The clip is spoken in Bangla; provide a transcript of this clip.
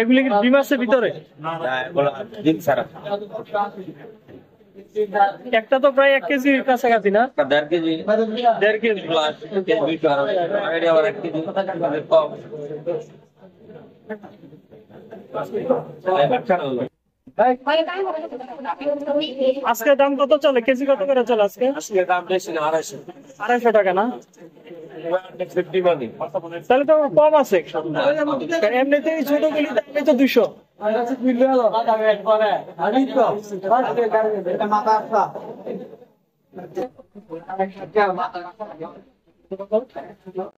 এগুলি কি ডিম আছে ভিতরে? একটা তো প্রায় 1 কেজির কাছাকাছি না? 1.5 কেজি 1.5 কেজি প্লাস আবার 1 কেজি কম। আজকে দাম কত চলে? কেজি কত করে চলে আজকে? আজকে দাম বেশি না, 250 টাকা না? তাহলে তো কম আছে। এমনিতেই ছোটগুলি দামই তো 200।